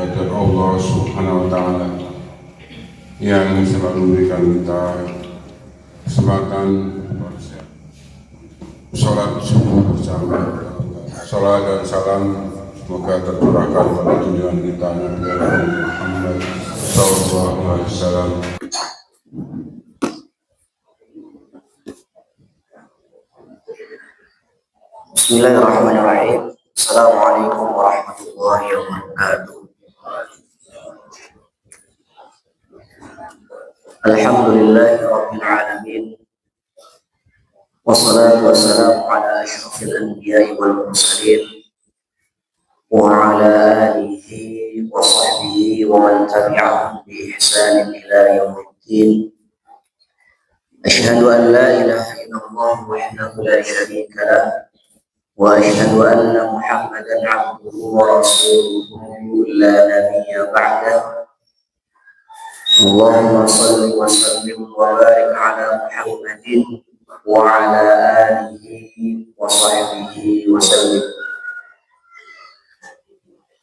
kehadirat Allah Subhanahu wa Ta'ala yang selalu memberikan kita kesempatan sholat subuh bersama. Salat dan salam semoga tercurahkan pada junjungan kita Nabi Muhammad sallallahu alaihi wasallam. Bismillahirrahmanirrahim. Assalamualaikum warahmatullahi wabarakatuh. Alhamdulillahi rabbil alamin. Wassalatu wassalamu ala asyrafil anbiya'i wal mursalin wa ala alihi wa sahbihi wa man tabi'ahum bi ihsanin ila yaumiddin. Asyhadu an la ilaha illallah wahdahu la syarika lah wa asyhadu anna Muhammadan 'abduhu wa rasuluhu la nabiyya ba'dah. Allahumma shalli wa sallim wa barik ala Muhammadin wa ala alihi wa sahbihi wa sallim.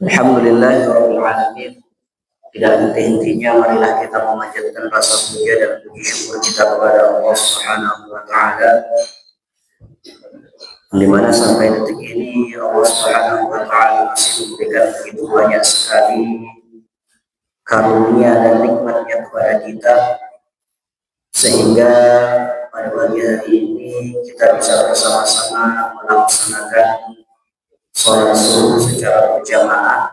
Alhamdulillahirabbil alamin. Tidak henti-hentinya marilah kita memanjatkan rasa puja dan puji syukur kita kepada Allah Subhanahu wa taala, di mana sampai detik ini Allah Subhanahu wa taala masih memberikan begitu banyak sekali karunia dan nikmatnya kepada kita, sehingga pada pagi hari ini kita bisa bersama-sama melaksanakan sholat subuh secara berjamaah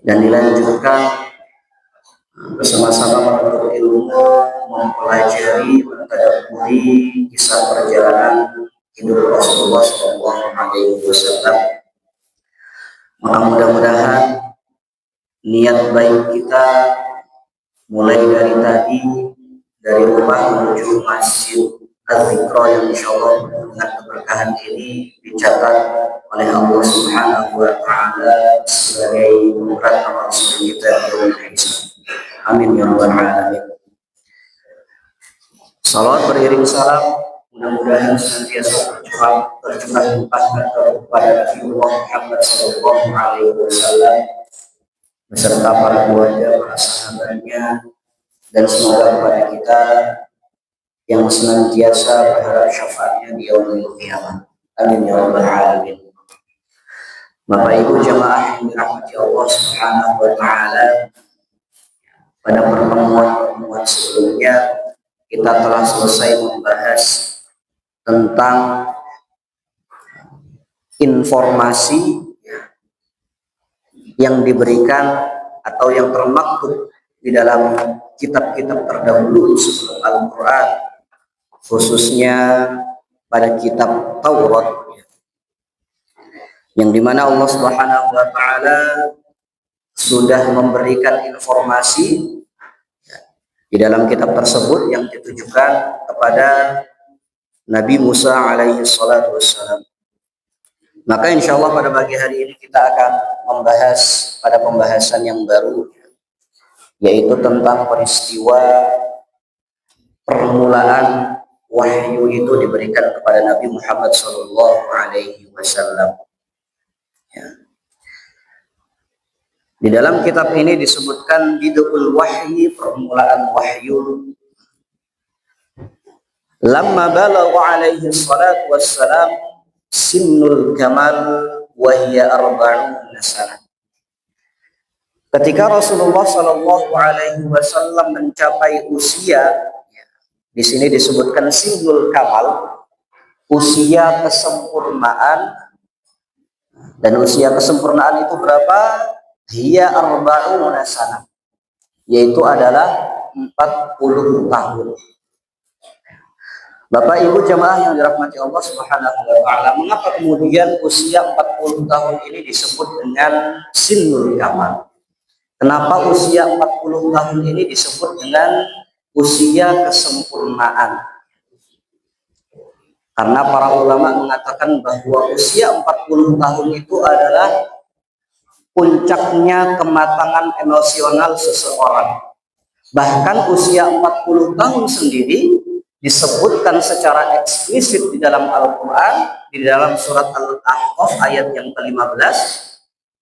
dan dilanjutkan bersama-sama menuntut ilmu, mempelajari, mentadabburi kisah perjalanan hidup Rasulullah SAW. Maka mudah-mudahan niat baik kita mulai dari tadi, dari rumah menuju Masjid Az-Zikra yang insyaallah dengan keberkahan ini dicatat oleh Allah Subhanahu wa taala sebagai berat amal soleh kita di hisab. Amin ya rabbal alamin. Salawat beriring salam mudah-mudahan senantiasa tercurah limpahkan kepada Rasulullah Muhammad sallallahu alaihi wasallam beserta para keluarga, para sahabatnya, dan semoga kepada kita yang senantiasa berharap syafaatnya di yaumil qiyamah. Amin ya rabbal alamin. Bapak Ibu jamaah yang dirahmati Allah Subhanahu wa taala, pada pertemuan sebelumnya kita telah selesai membahas tentang informasi yang diberikan atau yang termaktub di dalam kitab-kitab terdahulu sebelum Al-Quran, khususnya pada kitab Taurat, yang dimana Allah Subhanahu wa taala sudah memberikan informasi di dalam kitab tersebut yang ditujukan kepada Nabi Musa alaihi salatu wassalam. Maka insya Allah pada pagi hari ini kita akan membahas pada pembahasan yang baru, yaitu tentang peristiwa permulaan wahyu itu diberikan kepada Nabi Muhammad sallallahu alaihi wasallam. Di dalam kitab ini disebutkan bidul wahyi, permulaan wahyu. Lamma balagha alaihi salatu wassalam sinnul kamal wa hiya arba'una sanah. Ketika Rasulullah sallallahu alaihi wasallam mencapai usia, di sini disebutkan sinnul kamal, usia kesempurnaan, dan usia kesempurnaan itu berapa? Hiya arba'una sanah, yaitu adalah 40 tahun. Bapak Ibu jamaah yang dirahmati Allah Subhanahu wa taala, mengapa kemudian usia 40 tahun ini disebut dengan sinnul kamal? Kenapa usia 40 tahun ini disebut dengan usia kesempurnaan? Karena para ulama mengatakan bahwa usia 40 tahun itu adalah puncaknya kematangan emosional seseorang. Bahkan usia 40 tahun sendiri disebutkan secara eksplisit di dalam Al-Quran, di dalam surat Al-Ahqaf ayat yang ke-15,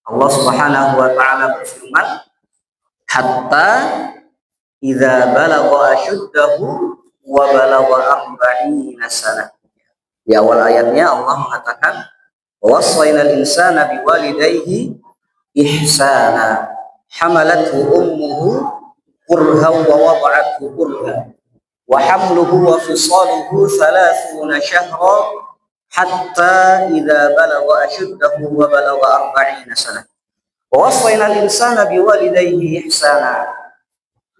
Allah Subhanahu wa taala berfirman, hatta idza balagha ashuddahu wa balagha 40 sanah. Di awal ayatnya Allah mengatakan, wassaynal insana biwalidayhi ihsana hamalathu ummuhu kurha wa wada'athu kurha wa hamluhu wa fisaluhu 30 syahra hatta idza balagha ashuddahu wa balagha 40 sanah. Wassaynal insana biwalidayhi ihsana,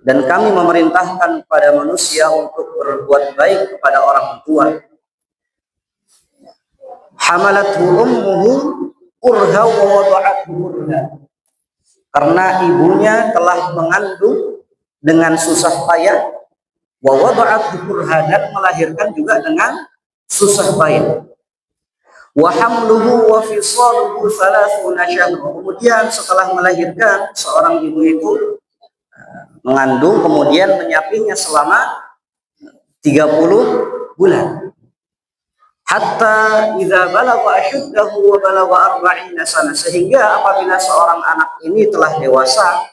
dan kami memerintahkan pada manusia untuk berbuat baik kepada orang tua. Hamalathu ummuhu kurha wa wada'athu kurha, karena ibunya telah mengandung dengan susah payah, wa wada'athu kurha, dan melahirkan juga dengan susah payah. Wa hamluhu wa fisaluhu 30 syahra, kemudian setelah melahirkan, seorang ibu itu mengandung kemudian menyapihnya selama 30 bulan. Hatta idza balagha ashuddahu wa balagha 40 sanah, sehingga apabila seorang anak ini telah dewasa,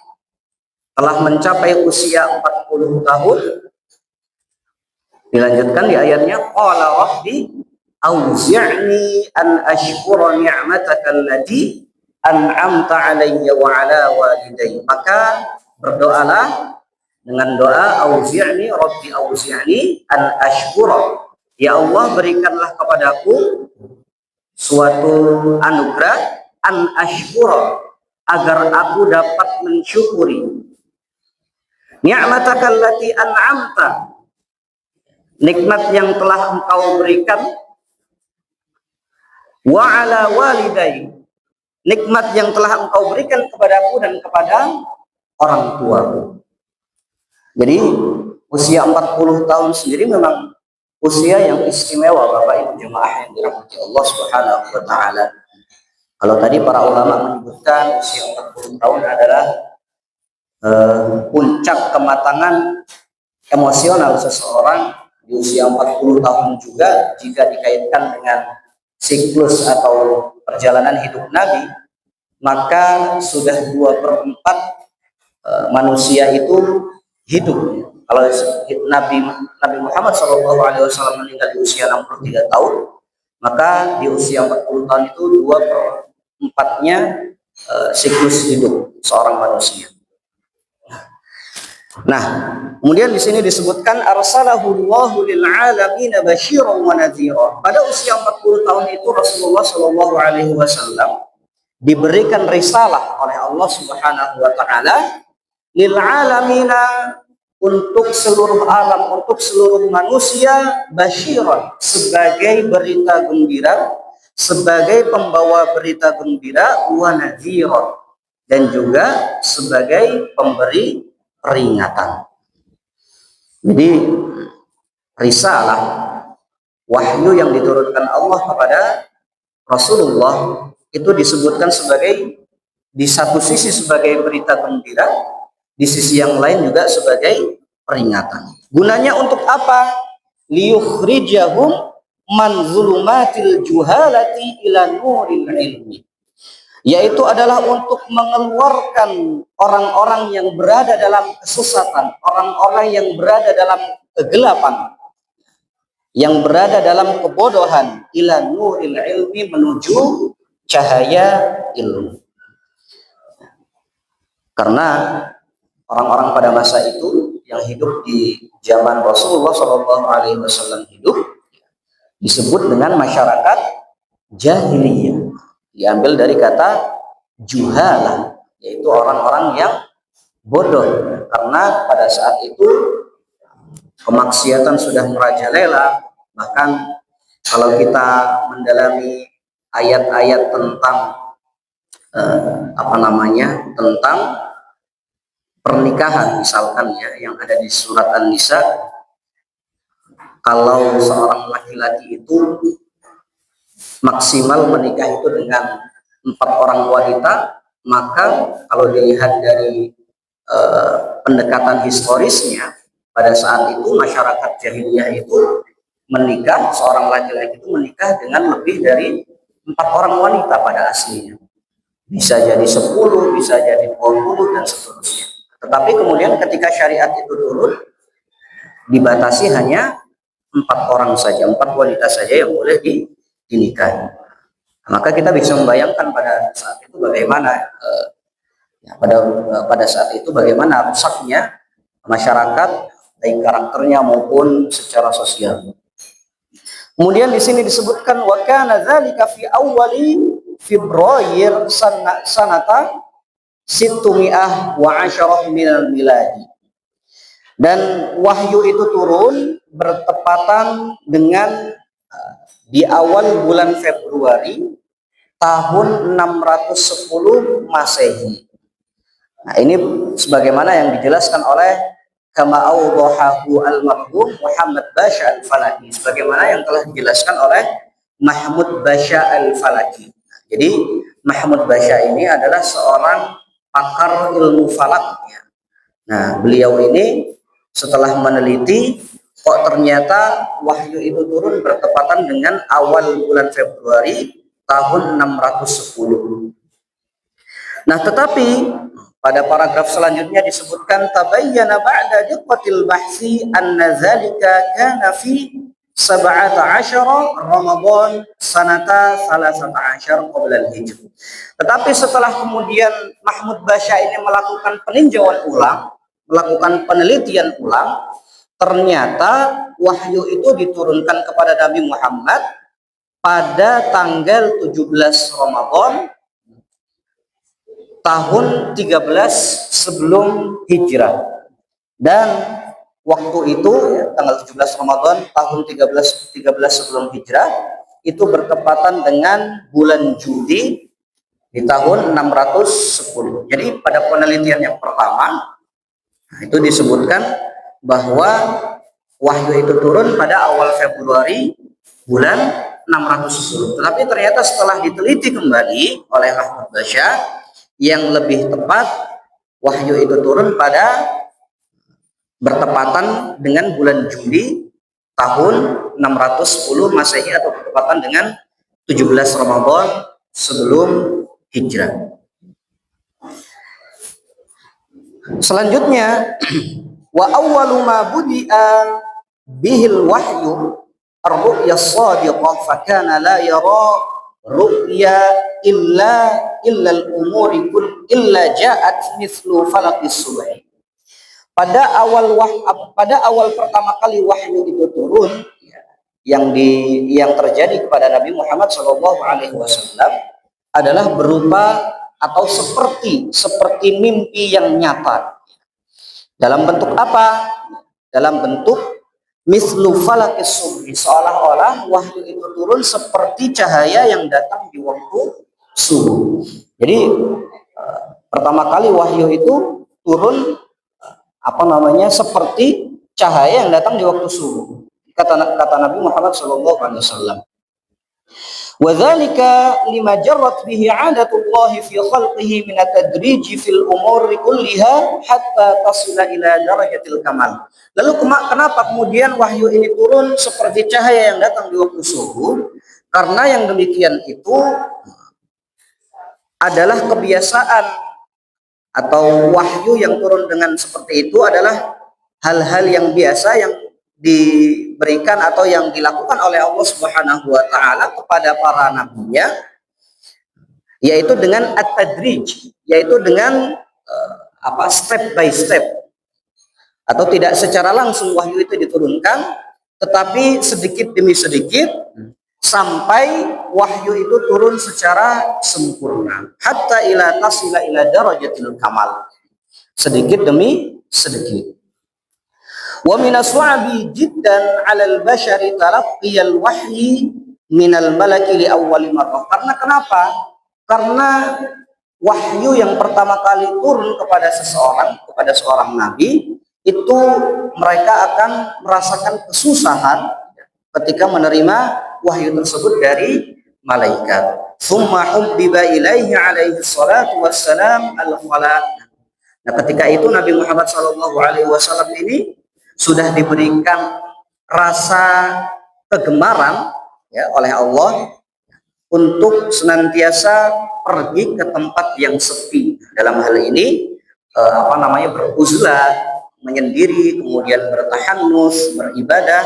telah mencapai usia 40 tahun, dilanjutkan di ayatnya, qala rabbi auzi'ni an ashkura ni'mataka allati an'amta 'alayya wa 'ala walidayya. Maka berdoalah dengan doa auzi'ni, rabbi auzi'ni an ashkura, ya Allah berikanlah kepadaku suatu anugerah, an ashkura, agar aku dapat mensyukuri, ni'mataka allati an'amta, nikmat yang telah engkau berikan, wa ala walidayya, nikmat yang telah engkau berikan kepadaku dan kepada orang tuaku. Jadi usia 40 tahun sendiri memang usia yang istimewa, Bapak Ibu jemaah yang dirahmati Allah Subhanahu wa taala. Kalau tadi para ulama menyebutkan usia 40 tahun adalah puncak kematangan emosional seseorang di usia 40 tahun juga, jika dikaitkan dengan siklus atau perjalanan hidup Nabi, maka sudah 2/4 manusia itu hidup. Kalau Nabi Muhammad SAW meninggal di usia 63 tahun, maka di usia 40 tahun itu 2/4-nya siklus hidup seorang manusia. Nah, kemudian di sini disebutkan arsalahu Allahu lil alamin basyiran wa nadhira. Pada usia 40 tahun itu Rasulullah Shallallahu alaihi wasallam diberikan risalah oleh Allah Subhanahu wa taala lil alamin, untuk seluruh alam, untuk seluruh manusia, basyiran, sebagai berita gembira, sebagai pembawa berita gembira, wa nadhira, dan juga sebagai pemberi peringatan. Jadi risalah, wahyu yang diturunkan Allah kepada Rasulullah itu disebutkan sebagai, di satu sisi sebagai berita gembira, di sisi yang lain juga sebagai peringatan. Gunanya untuk apa? Liyukhrijahum man zulumatil juhalati ila nuril ilmi, yaitu adalah untuk mengeluarkan orang-orang yang berada dalam kesesatan, orang-orang yang berada dalam kegelapan, yang berada dalam kebodohan, ila nuril ilmi, menuju cahaya ilmu. Karena orang-orang pada masa itu yang hidup di zaman Rasulullah SAW hidup disebut dengan masyarakat jahiliyah. Diambil dari kata juhala, yaitu orang-orang yang bodoh, karena pada saat itu kemaksiatan sudah merajalela. Bahkan kalau kita mendalami ayat-ayat tentang tentang pernikahan, misalkan ya, yang ada di surat An-Nisa, kalau seorang laki-laki itu maksimal menikah itu dengan 4 orang wanita, maka kalau dilihat dari pendekatan historisnya, pada saat itu masyarakat jahiliyah itu menikah, seorang laki-laki itu menikah dengan lebih dari 4 orang wanita pada aslinya. bisa jadi 10, bisa jadi 20 dan seterusnya. Tetapi kemudian ketika syariat itu turun, dibatasi hanya 4 orang saja, 4 wanita saja yang boleh dinikahi. Maka kita bisa membayangkan pada saat itu bagaimana pada saat itu bagaimana rusaknya masyarakat, baik karakternya maupun secara sosial. Kemudian di sini disebutkan wa kana dzalika fi awwali Februari sanata 610 minal miladi. Dan wahyu itu turun bertepatan dengan di awal bulan Februari tahun 610 Masehi. Nah, ini sebagaimana yang dijelaskan oleh kama awdahahu al-marhum Muhammad Basha al-Falaki, sebagaimana yang telah dijelaskan oleh Mahmud Basha al-Falaki. Jadi Mahmud Basha ini adalah seorang pakar ilmu falak. Nah, beliau ini setelah meneliti, kok ternyata wahyu itu turun bertepatan dengan awal bulan Februari tahun 610. Nah, tetapi pada paragraf selanjutnya disebutkan tabayyana ba'da diqqatil bahsi anna dzalika kana fi 17 Ramadan sanata 13 qabla al-hijr. Tetapi setelah kemudian Mahmud Basha ini melakukan peninjauan ulang, melakukan penelitian ulang, ternyata wahyu itu diturunkan kepada Nabi Muhammad pada tanggal 17 Ramadan tahun 13 sebelum hijrah. Dan waktu itu tanggal 17 Ramadan tahun 13 sebelum hijrah itu bertepatan dengan bulan Juli di tahun 610. Jadi pada penelitian yang pertama itu disebutkan bahwa wahyu itu turun pada awal Februari bulan 610. Tetapi ternyata setelah diteliti kembali oleh Mahmud Basha, yang lebih tepat wahyu itu turun pada bertepatan dengan bulan Juli tahun 610 Masehi atau bertepatan dengan 17 Ramadan sebelum hijrah. Selanjutnya wa awwalu ma budi'a bihil wahyu ar-ru'ya as-sadiqah fa kana la yara ru'ya illa al-umuri illa ja'at mithlu falaqis subh. Pada awal pertama kali wahyu itu turun, yang terjadi kepada Nabi Muhammad SAW adalah berupa atau seperti mimpi yang nyata. Dalam bentuk apa? Dalam bentuk mislu falaqis subhi, seolah-olah wahyu itu turun seperti cahaya yang datang di waktu subuh. Jadi pertama kali wahyu itu turun seperti cahaya yang datang di waktu subuh. Kata Nabi Muhammad SAW. Wa dzalika lima jarrat bihi 'adatullah fi khalqihi min at-tadrij fil umuri kulliha hatta tasila ila darajatil kamal. Lalu kenapa kemudian wahyu ini turun seperti cahaya yang datang di waktu subuh? Karena yang demikian itu adalah kebiasaan, atau wahyu yang turun dengan seperti itu adalah hal-hal yang biasa yang diberikan atau yang dilakukan oleh Allah Subhanahu wa taala kepada para nabinya, yaitu dengan at-tadrij, yaitu dengan step by step, atau tidak secara langsung wahyu itu diturunkan, tetapi sedikit demi sedikit sampai wahyu itu turun secara sempurna, hatta ila tasila ila darajatil kamal, sedikit demi sedikit. Wa min aswabi jiddan 'alal bashari talaqqiyal wahyi minal malaki li awwali marrah. Karena kenapa? Karena wahyu yang pertama kali turun kepada seorang nabi, itu mereka akan merasakan kesusahan ketika menerima wahyu tersebut dari malaikat. Tsumma hubbiba ilaihi alaihi salatu wassalam al-khala. Nah, ketika itu Nabi Muhammad SAW ini sudah diberikan rasa kegemaran oleh Allah untuk senantiasa pergi ke tempat yang sepi. Dalam hal ini beruzlah, menyendiri, kemudian bertahanus, beribadah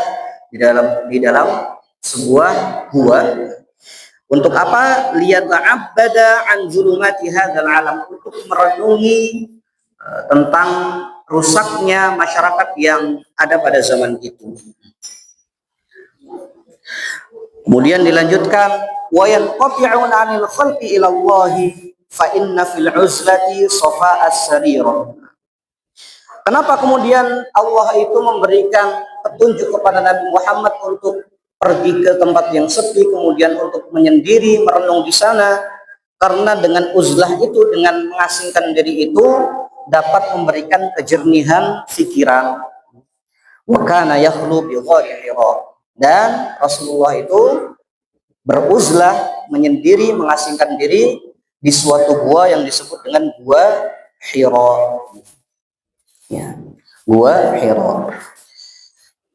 di dalam sebuah gua. Untuk apa? Liyata'abbada an zulumati hadzal alam, untuk merenungi tentang rusaknya masyarakat yang ada pada zaman itu. Kemudian dilanjutkan, wa yanqati'una 'anil khalqi ila Allah fa inna fil 'uzlati safa'as sarirah. Kenapa kemudian Allah itu memberikan petunjuk kepada Nabi Muhammad untuk pergi ke tempat yang sepi, kemudian untuk menyendiri, merenung di sana? Karena dengan uzlah itu, dengan mengasingkan diri itu, dapat memberikan kejernihan pikiran. Wa kana yakhlu bi ghari Hira. Dan Rasulullah itu beruzlah, menyendiri, mengasingkan diri di suatu gua yang disebut dengan gua Hira. Ya, gua Hira.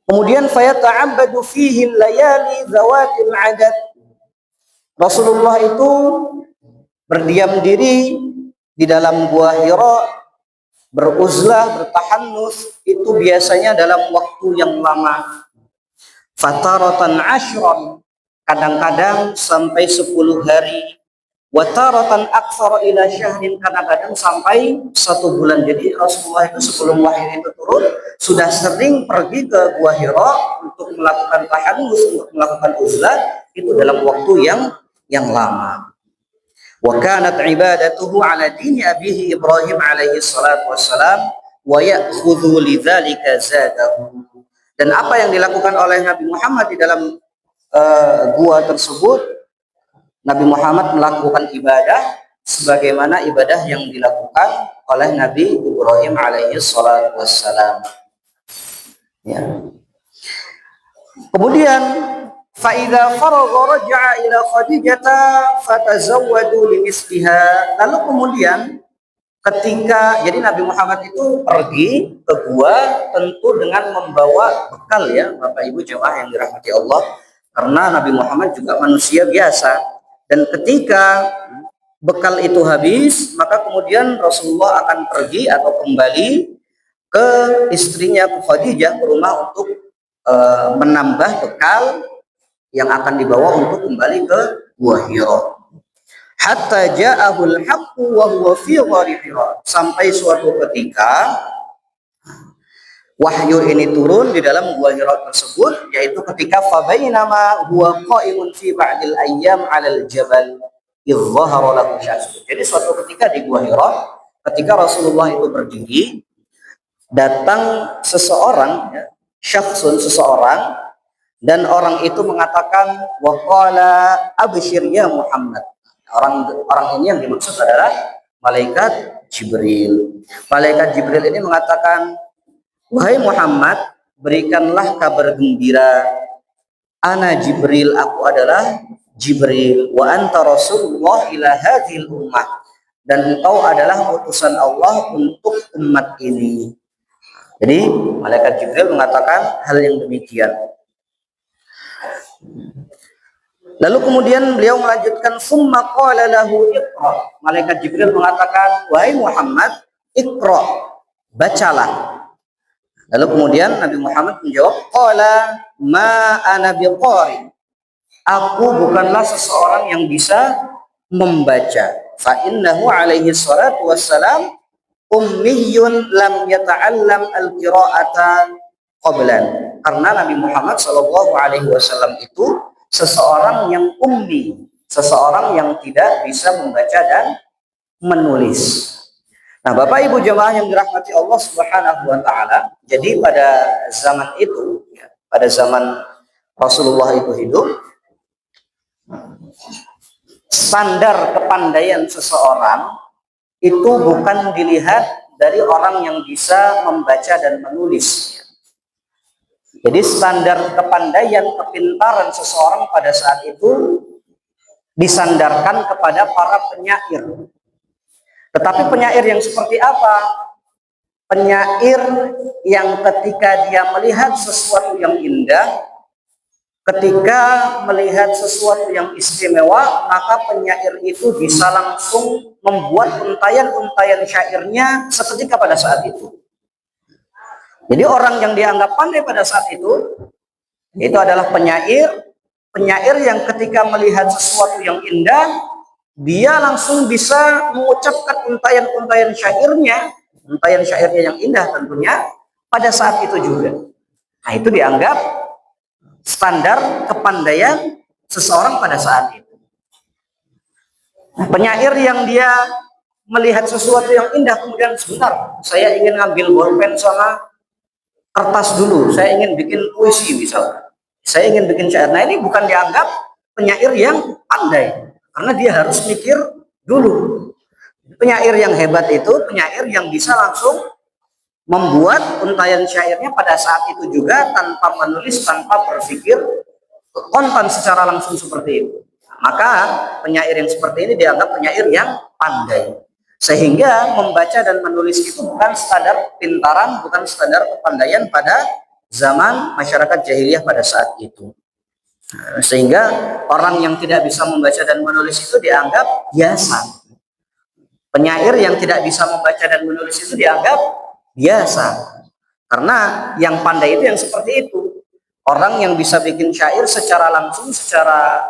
Kemudian fayata'abbadu fihi layali zawatil adad. Rasulullah itu berdiam diri di dalam gua Hira, beruzlah, bertahanus, itu biasanya dalam waktu yang lama. Fataratan ashran, kadang-kadang sampai 10 hari. Wataratan aktsara ila syahrin, kadang-kadang sampai 1 bulan. Jadi Rasulullah itu sebelum wahyu itu turun sudah sering pergi ke Gua Hira untuk melakukan tahanus, untuk melakukan uzlah, itu dalam waktu yang lama. Wa kanat ibadatuhu ala dini abihi Ibrahim alaihi salatu wassalam wa ya'khudhu lidzalika zadahu. Dan apa yang dilakukan oleh Nabi Muhammad di dalam gua tersebut, Nabi Muhammad melakukan ibadah sebagaimana ibadah yang dilakukan oleh Nabi Ibrahim alaihi salatu wassalam. Ya. Kemudian fa idza faragha raja'a ila Khadijah fatazawwadu limisliha. Lalu kemudian ketika, jadi Nabi Muhammad itu pergi ke gua tentu dengan membawa bekal, ya Bapak Ibu jemaah yang dirahmati Allah, karena Nabi Muhammad juga manusia biasa. Dan ketika bekal itu habis, maka kemudian Rasulullah akan pergi atau kembali ke istrinya Khadijah, ke rumah untuk menambah bekal yang akan dibawa untuk kembali ke Gua Hira. Hatta ja'ahul haqqu wa huwa fi ghari Hira, sampai suatu ketika wahyu ini turun di dalam Gua Hira tersebut, yaitu ketika fabainama huwa qa'imun fi ba'dil ayyam 'alal jabal idh dhahara lahu syamsu. Jadi suatu ketika di Gua Hira, ketika Rasulullah itu berdiri, datang seseorang, ya, syakhsun, seseorang, dan orang itu mengatakan wa qala abshir ya Muhammad. Orang ini yang dimaksud adalah malaikat Jibril. Malaikat Jibril ini mengatakan, wahai Muhammad, berikanlah kabar gembira. Ana Jibril, aku adalah Jibril. Wa anta Rasulullah ila hadhil ummah, dan engkau adalah utusan Allah untuk umat ini. Jadi malaikat Jibril mengatakan hal yang demikian. Lalu kemudian beliau melanjutkan, summa qala lahu iqra. Malaikat Jibril mengatakan, wahai Muhammad, iqra, bacalah. Lalu kemudian Nabi Muhammad menjawab, qala ma ana biqari, aku bukanlah seseorang yang bisa membaca. Fa innahu alaihi salatu wassalam ummiyun lam yata'allam al-qira'ata qablan. Karena Nabi Muhammad sallallahu alaihi wasallam itu seseorang yang ummi, seseorang yang tidak bisa membaca dan menulis. Nah, Bapak Ibu jemaah yang dirahmati Allah Subhanahu wa taala, jadi pada zaman itu, ya, pada zaman Rasulullah itu hidup, standar kepandaian seseorang itu bukan dilihat dari orang yang bisa membaca dan menulis. Jadi standar kepandaian, kepintaran seseorang pada saat itu disandarkan kepada para penyair. Tetapi penyair yang seperti apa? Penyair yang ketika dia melihat sesuatu yang indah, ketika melihat sesuatu yang istimewa, maka penyair itu bisa langsung membuat untayan-untayan syairnya seketika pada saat itu. Jadi orang yang dianggap pandai pada saat itu adalah penyair yang ketika melihat sesuatu yang indah, dia langsung bisa mengucapkan untayan-untayan syairnya yang indah tentunya pada saat itu juga. Nah, itu dianggap standar kepandaian seseorang pada saat itu. Nah, penyair yang dia melihat sesuatu yang indah kemudian sebentar, saya ingin ngambil bolpen sama kertas dulu, saya ingin bikin puisi misalnya, saya ingin bikin syair. Nah, ini bukan dianggap penyair yang pandai, karena dia harus mikir dulu. Penyair yang hebat itu penyair yang bisa langsung membuat untayan syairnya pada saat itu juga tanpa menulis, tanpa berpikir kontan secara langsung seperti itu. Maka penyair yang seperti ini dianggap penyair yang pandai. Sehingga membaca dan menulis itu bukan standar pintaran, bukan standar kepandaian pada zaman masyarakat jahiliyah pada saat itu. Sehingga orang yang tidak bisa membaca dan menulis itu dianggap biasa. Penyair yang tidak bisa membaca dan menulis itu dianggap biasa. Karena yang pandai itu yang seperti itu. Orang yang bisa bikin syair secara langsung, secara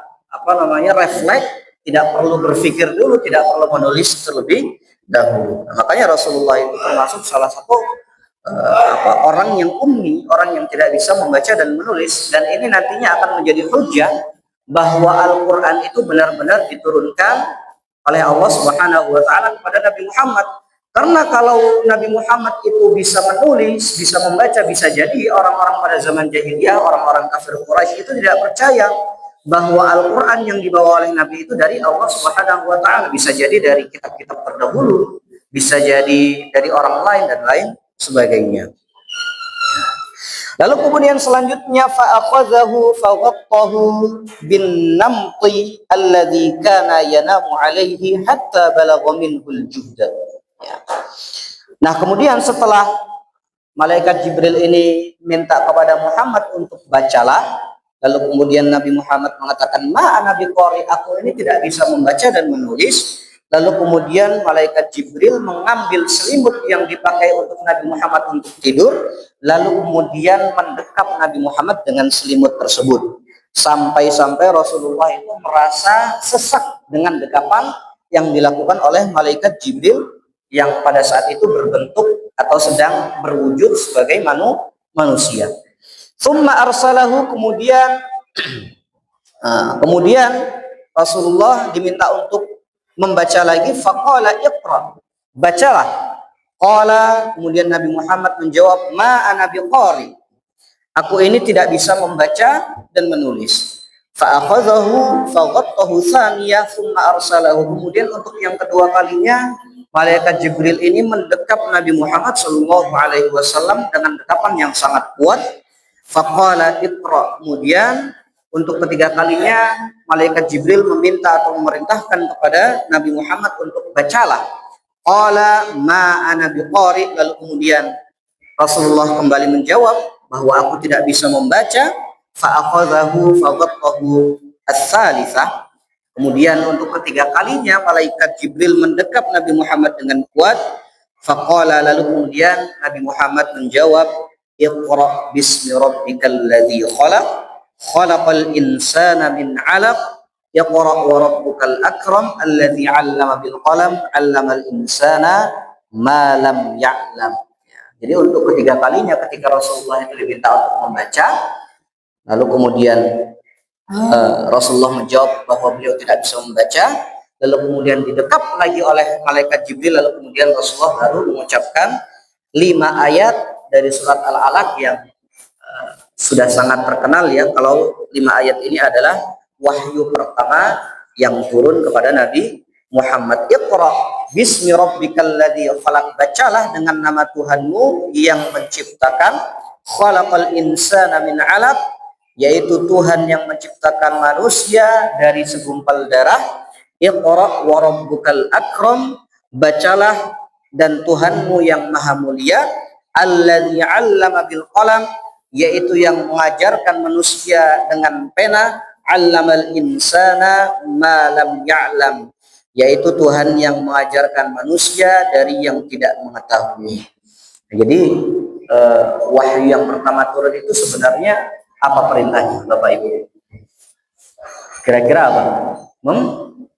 refleks, tidak perlu berpikir dulu, tidak perlu menulis terlebih dahulu. Makanya Rasulullah itu termasuk salah satu orang yang ummi, orang yang tidak bisa membaca dan menulis, dan ini nantinya akan menjadi hujjah bahwa Al-Quran itu benar-benar diturunkan oleh Allah Subhanahu wa Ta'ala kepada Nabi Muhammad. Karena kalau Nabi Muhammad itu bisa menulis, bisa membaca, bisa jadi orang-orang pada zaman jahiliyah, orang-orang kafir Quraisy itu tidak percaya bahwa Al-Quran yang dibawa oleh Nabi itu dari Allah Subhanahu wa Ta'ala. Bisa jadi dari kitab-kitab terdahulu, bisa jadi dari orang lain dan lain sebagainya. Lalu kemudian selanjutnya fa'akhadhahu faghattahu bin namti alladhi kana yanamu alaihi hatta balagha minhul juhda. Ya. Nah, kemudian setelah malaikat Jibril ini minta kepada Muhammad untuk bacalah, lalu kemudian Nabi Muhammad mengatakan, ma'ana biqari, aku ini tidak bisa membaca dan menulis. Lalu kemudian malaikat Jibril mengambil selimut yang dipakai untuk Nabi Muhammad untuk tidur, lalu kemudian mendekap Nabi Muhammad dengan selimut tersebut. Sampai-sampai Rasulullah itu merasa sesak dengan dekapan yang dilakukan oleh malaikat Jibril yang pada saat itu berbentuk atau sedang berwujud sebagai manusia. Tsumma arsalahu, kemudian Rasulullah diminta untuk membaca lagi, faqala iqra, bacalah. Qala, kemudian Nabi Muhammad menjawab, ma ana biqari, aku ini tidak bisa membaca dan menulis. Fa akhadhahu faghattahu tsaniyah tsumma arsalahu, kemudian untuk yang kedua kalinya malaikat Jibril ini mendekap Nabi Muhammad sallallahu alaihi wasallam dengan dekapan yang sangat kuat. Faqala iqra, kemudian untuk ketiga kalinya malaikat Jibril meminta atau memerintahkan kepada Nabi Muhammad untuk bacalah. Qala ma ana biqari, lalu kemudian Rasulullah kembali menjawab bahwa aku tidak bisa membaca. Fa akhadhahu faghattahu ats-tsalitsah, kemudian untuk ketiga kalinya malaikat Jibril mendekap Nabi Muhammad dengan kuat. Faqala, lalu kemudian Nabi Muhammad menjawab, iqra bismi rabbikal ladzi khalaq, khalaqal insana min 'alaq, iqra wa rabbukal akram alladzi 'allama bil qalam 'allamal insana ma lam ya'lam. Jadi untuk ketiga kalinya ketika Rasulullah itu diminta untuk membaca, lalu kemudian Rasulullah menjawab bahwa beliau tidak bisa membaca, lalu kemudian didekap lagi oleh malaikat Jibril, lalu kemudian Rasulullah baru mengucapkan 5 ayat dari surat Al-Alaq yang sudah sangat terkenal ya. Kalau 5 ayat ini adalah wahyu pertama yang turun kepada Nabi Muhammad. Iqra bismi rabbikal ladzi khalaq, bacalah dengan nama Tuhanmu yang menciptakan. Khalaqal insana min 'alaq, yaitu Tuhan yang menciptakan manusia dari segumpal darah. Iqra wa rabbukal akram, bacalah dan Tuhanmu yang maha mulia. Alladzi 'allama bil qalam, yaitu yang mengajarkan manusia dengan pena, 'allamal insana ma lam ya'lam, yaitu Tuhan yang mengajarkan manusia dari yang tidak mengetahui. Jadi wahyu yang pertama turun itu sebenarnya apa perintahnya, Bapak Ibu? Kira-kira apa?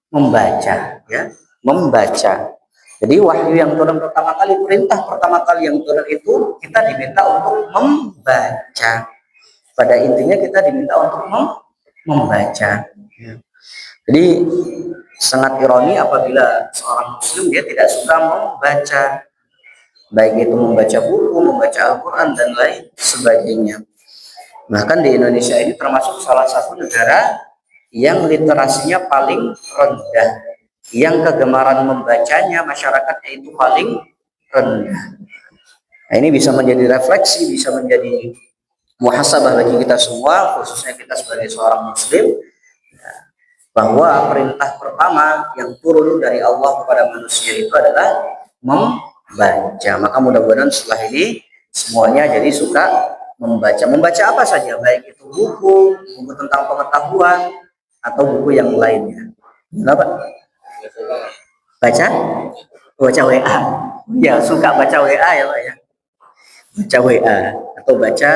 Membaca, ya, membaca. Jadi wahyu yang turun pertama kali, perintah pertama kali yang turun itu kita diminta untuk membaca. Pada intinya kita diminta untuk membaca. Jadi sangat ironi apabila seorang muslim dia tidak suka membaca, baik itu membaca buku, membaca Al-Quran dan lain sebagainya. Bahkan di Indonesia ini termasuk salah satu negara yang literasinya paling rendah, yang kegemaran membacanya masyarakatnya itu paling rendah. Nah, ini bisa menjadi refleksi, bisa menjadi muhasabah bagi kita semua, khususnya kita sebagai seorang muslim, bahwa perintah pertama yang turun dari Allah kepada manusia itu adalah membaca. Maka mudah-mudahan setelah ini semuanya jadi suka membaca. Membaca apa saja, baik itu buku tentang pengetahuan atau buku yang lainnya. Kenapa? Baca? Baca WA. Ya, suka baca WA ya Pak ya. Baca WA atau baca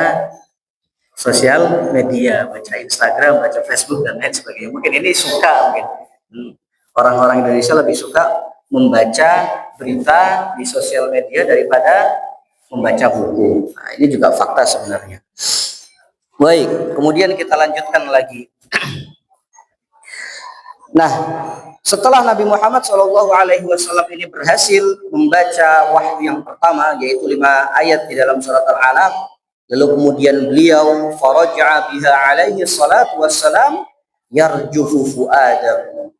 sosial media, baca Instagram, baca Facebook dan lain sebagainya. Mungkin ini suka, mungkin orang-orang Indonesia lebih suka membaca berita di sosial media daripada membaca buku. Nah, ini juga fakta sebenarnya. Baik, kemudian kita lanjutkan lagi. Nah, setelah Nabi Muhammad SAW ini berhasil membaca wahyu yang pertama, yaitu 5 ayat di dalam surat Al-Alaq, lalu kemudian beliau faraja'a biha alaihi salatu wassalam yarjufu fu'adahu.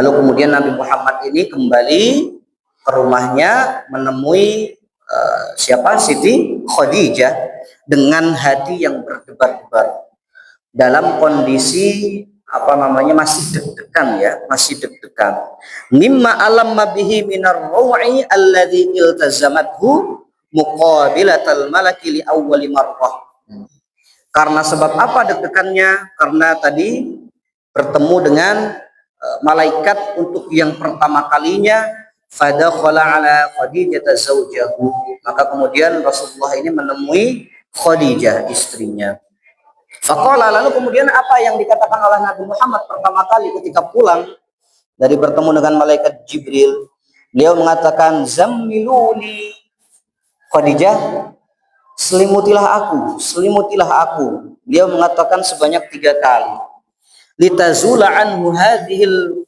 Lalu kemudian Nabi Muhammad ini kembali ke rumahnya menemui siapa? Siti Khadijah dengan hati yang berdebar-debar, dalam kondisi masih deg-degan ya, masih deg-degan. Mimma alamma bihi minar rawi alladhi iltazamathu muqabilatal malaki li awwali marrah. Karena sebab apa deg-degannya? Karena tadi bertemu dengan malaikat untuk yang pertama kalinya, fadakhala ala Khadijah zawjahu. Maka kemudian Rasulullah ini menemui Khadijah istrinya. Faqala, lalu kemudian apa yang dikatakan oleh Nabi Muhammad pertama kali ketika pulang dari bertemu dengan malaikat Jibril? Beliau mengatakan, zammiluni Khadijah, selimutilah aku, selimutilah aku. Beliau mengatakan sebanyak 3 kali. Litazula anhu hadhil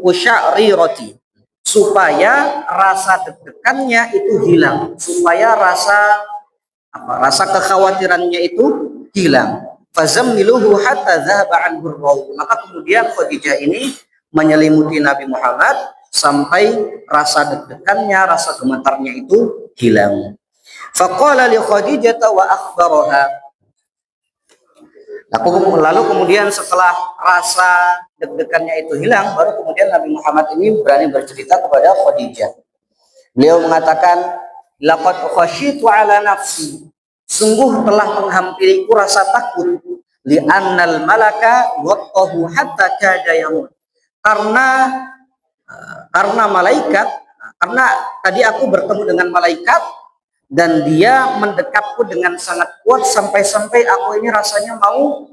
usya'rirati, supaya rasa deg-degannya itu hilang, supaya rasa kekhawatirannya itu hilang. Fazammiluhu hatta dhahaba anhu ar-raw. Maka kemudian Khadijah ini menyelimuti Nabi Muhammad sampai rasa deg-degannya, rasa gemetarnya itu hilang. Faqala li Khadijah wa akhbaraha. Lalu kemudian setelah rasa deg-degannya itu hilang, baru kemudian Nabi Muhammad ini berani bercerita kepada Khadijah. Beliau mengatakan, laqad khasyitu ala nafsi, sungguh telah menghampiriku rasa takut, li'annal malaka wattahu hatta kada yamut, karena malaikat, karena tadi aku bertemu dengan malaikat dan dia mendekapku dengan sangat kuat sampai-sampai aku ini rasanya mau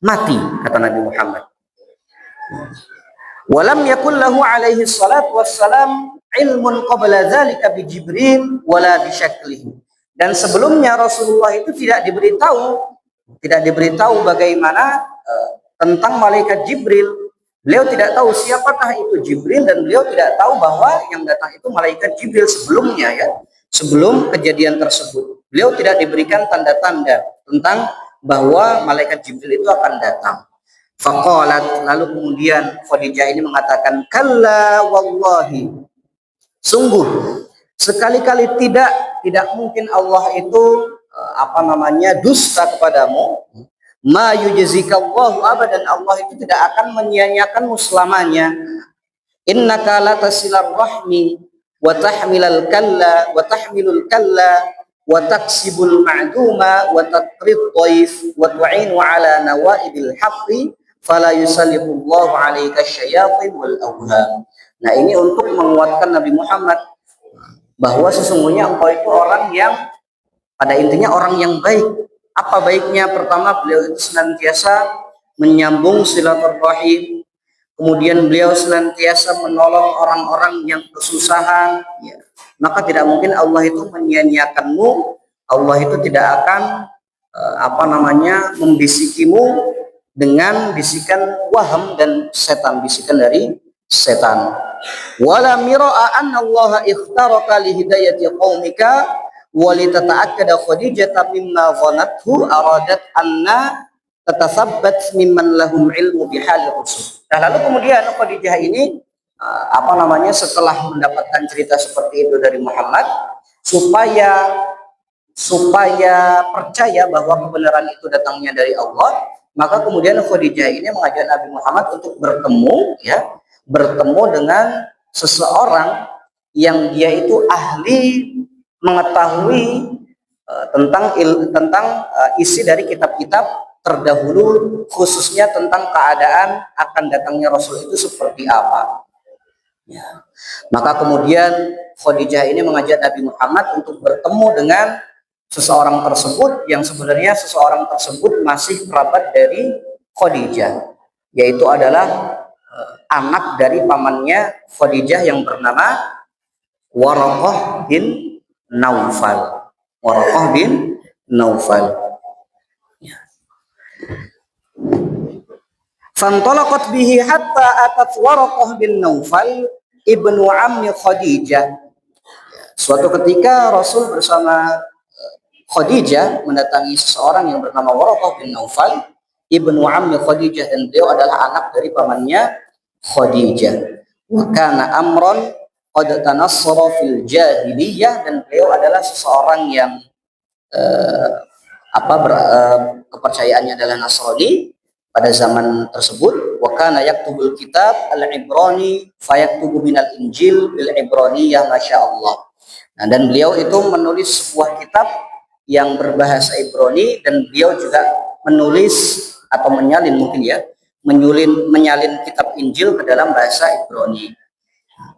mati, kata Nabi Muhammad. Walam yakul lahu alaihi salatu wassalam ilmun qabla dzalika bi Jibril wala bi syaklihi. Dan sebelumnya Rasulullah itu tidak diberitahu bagaimana tentang malaikat Jibril. Beliau tidak tahu siapakah itu Jibril, dan beliau tidak tahu bahwa yang datang itu malaikat Jibril sebelumnya ya. Sebelum kejadian tersebut, beliau tidak diberikan tanda-tanda tentang bahwa malaikat Jibril itu akan datang. Faqalat, lalu kemudian Khadijah ini mengatakan, kalla wallahi, sungguh sekali-kali tidak mungkin Allah itu dusta kepadamu. Ma yujzikallahu abadan, Allah itu tidak akan menyia-nyiakanmu selamanya. Innaka latasilar rahmi, wa tahmilul kalla wa taksibul ma'duma wa taqrid dhaif wa tu'inu ala nawaibil haqqi fala yusallitullahu 'alaika syayatin wal awham. Nah, ini untuk menguatkan Nabi Muhammad bahwa sesungguhnya engkau itu orang yang pada intinya orang yang baik. Apa baiknya? Pertama, beliau itu senantiasa menyambung silaturahim. Kemudian beliau senantiasa menolong orang-orang yang kesusahan. Ya. Maka tidak mungkin Allah itu menyia-nyiakanmu. Allah itu tidak akan membisikimu dengan bisikan waham dan setan, bisikan dari setan. Wala mira'a anna Allah ikhtaraka li hidayati qaumika wa li tata'akkada Khadijah mimma dhanathu aradat anna tatasabbat mimman lahum ilmu bihali rusul. Nah, lalu kemudian Khadijah ini setelah mendapatkan cerita seperti itu dari Muhammad, supaya percaya bahwa kebenaran itu datangnya dari Allah, maka kemudian Khadijah ini mengajak Nabi Muhammad untuk bertemu dengan seseorang yang dia itu ahli mengetahui tentang isi dari kitab-kitab terdahulu, khususnya tentang keadaan akan datangnya Rasul itu seperti apa. Ya. Maka kemudian Khadijah ini mengajak Nabi Muhammad untuk bertemu dengan seseorang tersebut, yang sebenarnya seseorang tersebut masih kerabat dari Khadijah, yaitu adalah anak dari pamannya Khadijah yang bernama Waraqah bin Naufal. Waraqah bin Naufal. Fantalaqat bihi hatta atat Waraqah bin Naufal ibnu ammi Khadijah. Suatu ketika Rasul bersama Khadijah mendatangi seseorang yang bernama Waraqah bin Naufal ibnu ammi Khadijah, dan beliau adalah anak dari pamannya Khadijah. Wa kana amran qad tanassara fil jahiliyah, dan beliau adalah seseorang yang kepercayaannya adalah Nasrani pada zaman tersebut. Wa kana yaktubul kitab al-Ibrani fayaktubu minal Injil bil Ibraniyah masyaallah. Nah, dan beliau itu menulis sebuah kitab yang berbahasa Ibrani, dan beliau juga menulis atau menyalin kitab Injil ke dalam bahasa Ibrani.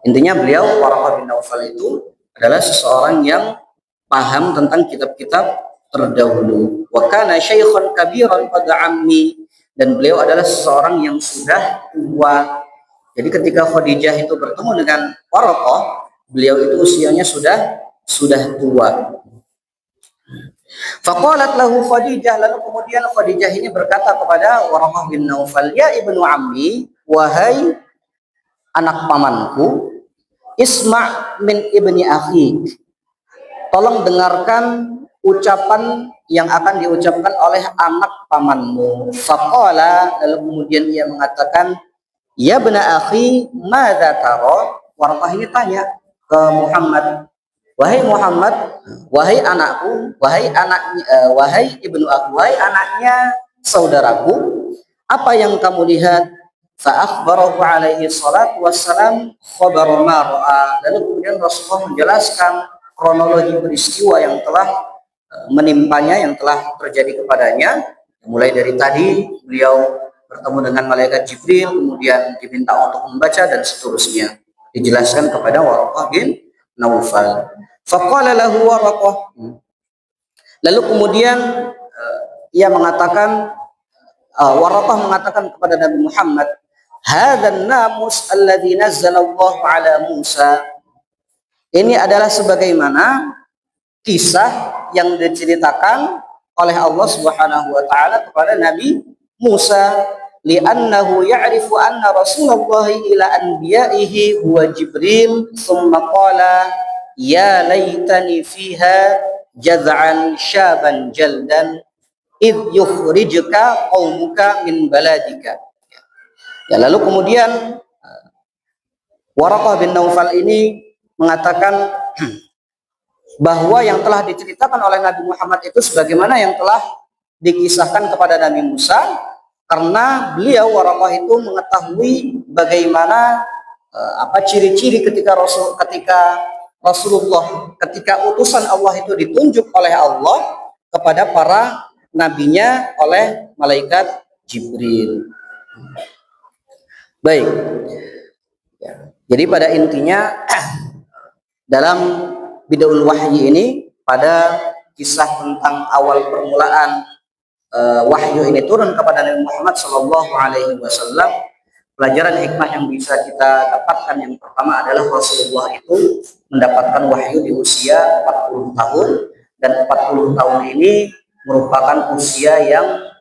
Intinya beliau Waraqah bin Naufal itu adalah seseorang yang paham tentang kitab-kitab terdahulu. Wa kana syaikhan kabiran pada ammi, dan beliau adalah seseorang yang sudah tua. Jadi ketika Khadijah itu bertemu dengan Waraqah, beliau itu usianya sudah tua. Faqalat lahu Khadijah, lalu kemudian Khadijah ini berkata kepada Waraqah bin Naufal, ya ibnu ammi, wahai anak pamanku, isma' min ibni akhik, tolong dengarkan ucapan yang akan diucapkan oleh anak pamanmu. Faqala, lalu kemudian ia mengatakan, ya ibna akhi, madza tara? Waraqah ini tanya ke Muhammad, wahai Muhammad, wahai anakku, wahai ibnu aku, wahai anaknya saudaraku, apa yang kamu lihat? Fa'akhbarahu alaihi salatu wassalam khabar ma ra'a. Lalu kemudian Rasulullah menjelaskan kronologi peristiwa yang telah menimpanya, yang telah terjadi kepadanya. Mulai dari tadi beliau bertemu dengan malaikat Jibril, kemudian diminta untuk membaca, dan seterusnya dijelaskan kepada Waraqah bin Naufal. Faqala lahu Waraqah, lalu kemudian ia mengatakan, Waraqah mengatakan kepada Nabi Muhammad, hadzal namus alladzi nazzalallahu ala Musa. Ini adalah sebagaimana kisah yang diceritakan oleh Allah Subhanahu wa taala kepada Nabi Musa, li'annahu ya'rifu anna Rasulullah ila anbiya'ihi huwa Jibril, thumma qala ya laitani fiha jaz'an syaban jaldan id yukhrijuka qaumuka min baladika. Ya, lalu kemudian Waraqah bin Naufal ini mengatakan bahwa yang telah diceritakan oleh Nabi Muhammad itu sebagaimana yang telah dikisahkan kepada Nabi Musa, karena beliau Waraqah itu mengetahui bagaimana apa ciri-ciri ketika Rasulullah, ketika utusan Allah itu ditunjuk oleh Allah kepada para nabinya oleh malaikat Jibril. Baik. Ya. Jadi pada intinya dalam Bidaul Wahyi ini, pada kisah tentang awal permulaan wahyu ini turun kepada Nabi Muhammad SAW, pelajaran hikmah yang bisa kita dapatkan yang pertama adalah Rasulullah itu mendapatkan wahyu di usia 40 tahun, dan 40 tahun ini merupakan usia yang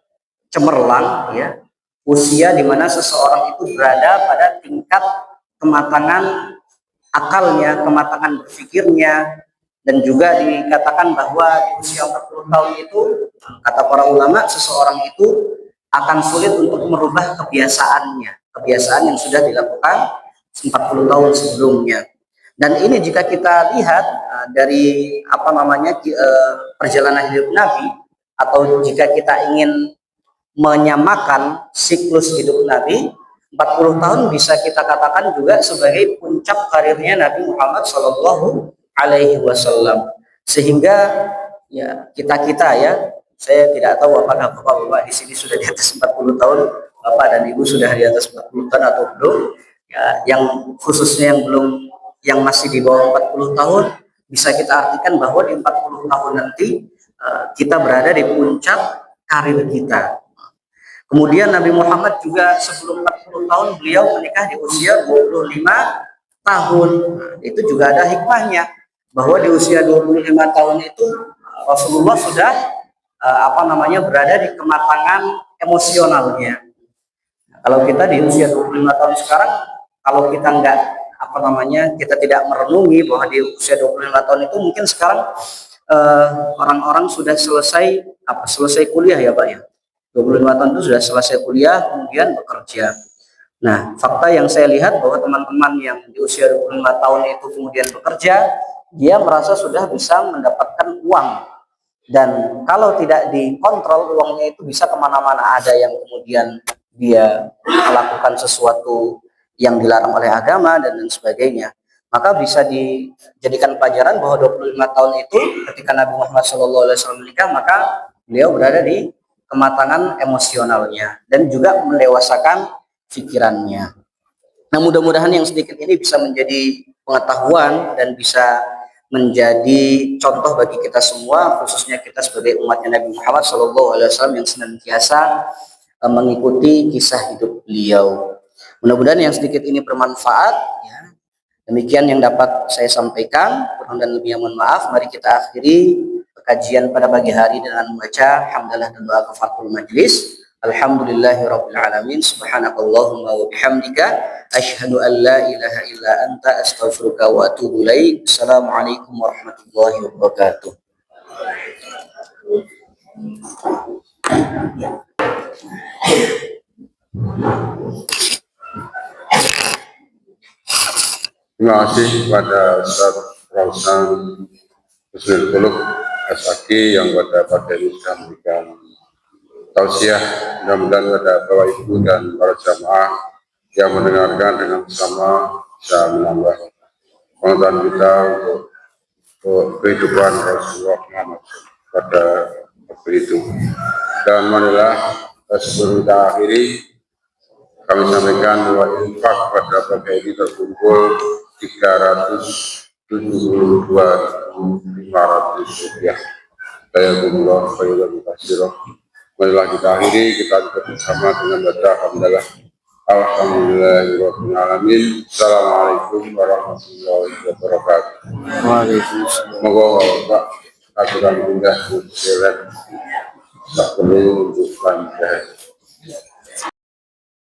cemerlang, ya, usia di mana seseorang itu berada pada tingkat kematangan akalnya, kematangan berpikirnya, dan juga dikatakan bahwa di usia 40 tahun itu, kata para ulama, seseorang itu akan sulit untuk merubah kebiasaan yang sudah dilakukan 40 tahun sebelumnya. Dan ini jika kita lihat dari perjalanan hidup Nabi, atau jika kita ingin menyamakan siklus hidup Nabi, 40 tahun bisa kita katakan juga sebagai puncak karirnya Nabi Muhammad Shallallahu Alaihi Wasallam. Sehingga ya kita ya, saya tidak tahu apakah bapak-bapak di sini sudah di atas 40 tahun, bapak dan ibu sudah di atas 40 tahun atau belum. Ya, yang khususnya yang masih di bawah 40 tahun, bisa kita artikan bahwa di 40 tahun nanti kita berada di puncak karir kita. Kemudian Nabi Muhammad juga sebelum 40 tahun beliau menikah di usia 25 tahun. Itu juga ada hikmahnya, bahwa di usia 25 tahun itu Rasulullah sudah berada di kematangan emosionalnya. Kalau kita di usia 25 tahun sekarang, kalau kita kita tidak merenungi bahwa di usia 25 tahun itu mungkin sekarang orang-orang sudah selesai kuliah ya Pak ya. 25 tahun itu sudah selesai kuliah, kemudian bekerja. Nah, fakta yang saya lihat bahwa teman-teman yang di usia 25 tahun itu kemudian bekerja, dia merasa sudah bisa mendapatkan uang. Dan kalau tidak dikontrol, uangnya itu bisa kemana-mana. Ada yang kemudian dia melakukan sesuatu yang dilarang oleh agama dan lain sebagainya. Maka bisa dijadikan pelajaran bahwa 25 tahun itu ketika Nabi Muhammad SAW menikah, maka beliau berada di kematangan emosionalnya dan juga mendewasakan pikirannya. Nah, mudah-mudahan yang sedikit ini bisa menjadi pengetahuan dan bisa menjadi contoh bagi kita semua, khususnya kita sebagai umatnya Nabi Muhammad SAW yang senantiasa mengikuti kisah hidup beliau. Mudah-mudahan yang sedikit ini bermanfaat. Ya. Demikian yang dapat saya sampaikan. Kurang dan lebihnya mohon maaf. Mari kita akhiri kajian pada pagi hari dengan membaca hamdalah dan doa kafaratul majlis. Alhamdulillahirabbil alamin. Subhanakallahumma wa bihamdika asyhadu an la ilaha illa anta astaghfiruka wa atubu ilaik. Assalamualaikum warahmatullahi wabarakatuh. Terima kasih kepada Ustaz Rausan Husnul Khuluq Asaki yang pada ini sudah memberikan tausiah. Mudah-mudahan pada Bapak Ibu dan para jamaah yang mendengarkan dengan bersama bisa menambah pengetahuan kita untuk kehidupan Rasulullah Muhammad pada waktu itu. Dan marilah sebelum kita akhiri, kami sampaikan bahwa infak pada pagi ini terkumpul 372.500 rupiah. Jazakumullah khairan katsiran. Marilah kita akhiri, kita bersama dengan baca hamdalah. Alhamdulillahirabbil alamin. Assalamualaikum warahmatullahi wabarakatuh. Waalaikumsalam. Moga Pak aturan indah silat tak perlu untuk lancar.